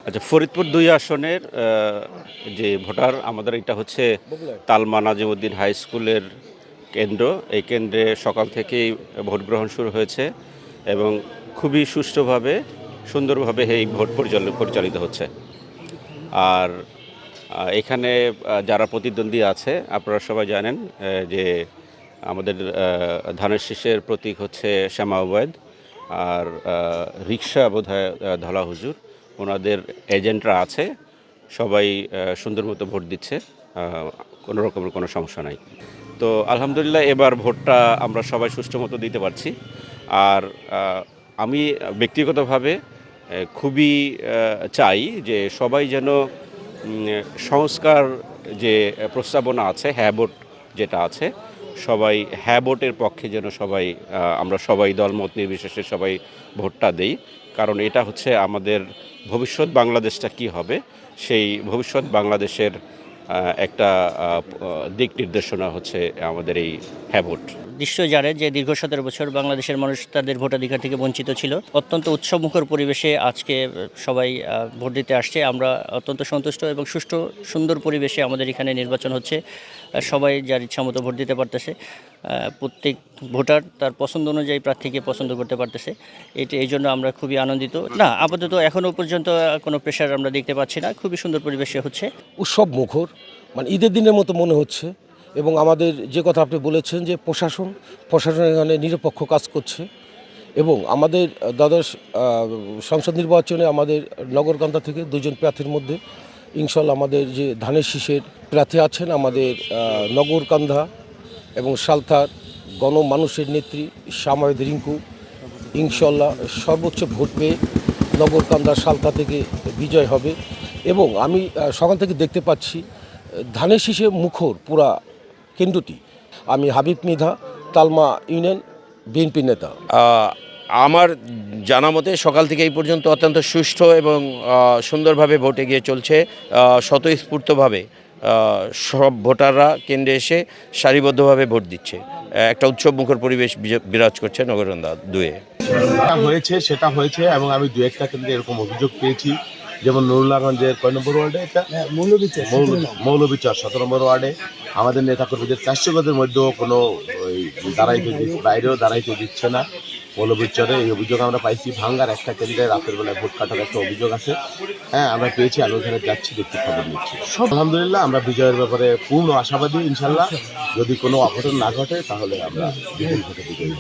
আচ্ছা, ফরিদপুর ২ আসনের যে ভোটার আমাদের এটা হচ্ছে তালমা নাজিমউদ্দিন হাই স্কুলের কেন্দ্র। এই কেন্দ্রে সকাল থেকেই ভোট গ্রহণ শুরু হয়েছে এবং খুবই সুষ্ঠুভাবে সুন্দরভাবে এই ভোট পরিচালিত হচ্ছে। আর এখানে যারা প্রতিদ্বন্দ্বী আছে আপনারা সবাই জানেন যে আমাদের ধানের শীষের প্রতীক হচ্ছে শ্যামা ওবায়দ, আর রিকশা বোধহয় ধলা হুজুর। ওনাদের এজেন্টরা আছে, সবাই সুন্দর মতো ভোট দিচ্ছে, কোনো রকমের কোনো সমস্যা নাই। তো আলহামদুলিল্লাহ এবার ভোটটা আমরা সবাই সুষ্ঠু মতো দিতে পারছি। আর আমি ব্যক্তিগতভাবে খুবই চাই যে সবাই যেন সংস্কার যে প্রস্তাবনা আছে, হ্যাঁ ভোট যেটা আছে, সবাই হ্যাঁ ভোটের পক্ষে যেন সবাই আমরা সবাই দলমত নির্বিশেষে সবাই ভোটটা দেই। কারণ এটা হচ্ছে আমাদের ভবিষ্যৎ বাংলাদেশটা কি হবে, সেই ভবিষ্যৎ বাংলাদেশের একটা দিক নির্দেশনা হচ্ছে আমাদের এই হ্যাঁ ভোট। নিশ্চয়ই জানেন যে দীর্ঘ 17 বছর বাংলাদেশের মানুষ তাদের ভোটাধিকার থেকে বঞ্চিত ছিল। অত্যন্ত উৎসবমুখর পরিবেশে আজকে সবাই ভোট দিতে আসছে। আমরা অত্যন্ত সন্তুষ্ট এবং সুষ্ঠু সুন্দর পরিবেশে আমাদের এখানে নির্বাচন হচ্ছে। সবাই যার ইচ্ছা মতো ভোট দিতে পারতেছে। প্রত্যেক ভোটার তার পছন্দ অনুযায়ী প্রার্থীকে পছন্দ করতে পারতেছে। এই জন্য আমরা খুবই আনন্দিত। না, আপাতত এখনও পর্যন্ত কোনো প্রেশার আমরা দেখতে পাচ্ছি না। খুবই সুন্দর পরিবেশে হচ্ছে। উৎসব মুখর, মানে ঈদের দিনের মতো মনে হচ্ছে। এবং আমাদের যে কথা আপনি বলেছেন যে প্রশাসন এখানে নিরপেক্ষ কাজ করছে। এবং আমাদের দ্বাদশ সংসদ নির্বাচনে আমাদের নগরকান্দা থেকে 2 জন প্রার্থীর মধ্যে ইনশাল্লাহ আমাদের যে ধানের শীষের প্রার্থী আছেন আমাদের নগরকান্দা এবং সালথার গণমানুষের নেত্রী শামায়েদ রিঙ্কু ইনশাল্লাহ সর্বোচ্চ ভোট পেয়ে নগরকান্দা সালথা থেকে বিজয় হবে। এবং আমি সকাল থেকে দেখতে পাচ্ছি ধানের শীষে মুখর পুরা কেন্দ্রটি। আমি হাবিব মৃধা, তালমা ইউনিয়ন বিএনপি নেতা। আমার জানা মতে সকাল থেকে এই পর্যন্ত অত্যন্ত সুষ্ঠু এবং সুন্দরভাবে ভোট এগিয়ে চলছে। স্বতঃস্ফূর্তভাবে সব ভোটাররা কেন্দ্রে এসে সারিবদ্ধভাবে ভোট দিচ্ছে। একটা উৎসবমুখর পরিবেশ বিরাজ করছে নগরকান্দা 2-এ। সেটা হয়েছে এবং আমি 2-1টা কেন্দ্রে এরকম অভিযোগ পেয়েছি। যেমন নুরুল্লাহগঞ্জের কয় নম্বর ওয়ার্ডে, এটা মৌলভীচর 17 নম্বর ওয়ার্ডে আমাদের নেতাকর্মীদের 400 গজের মধ্যেও কোনো বাইরেও দাঁড়াইতে দিচ্ছে না। মৌলভীচরে এই অভিযোগ আমরা পাইছি। ভাঙ্গার একটা কেন্দ্রে রাতের বেলায় ভোট কাটার একটা অভিযোগ আছে। আমরা পেয়েছি, আমি ওখানে যাচ্ছি, দেখতে খবর নিচ্ছি। আলহামদুলিল্লাহ আমরা বিজয়ের ব্যাপারে পূর্ণ আশাবাদী। ইনশাল্লাহ যদি কোনো অঘটন না ঘটে তাহলে আমরা বিপুল ভোটে বিজয়ী।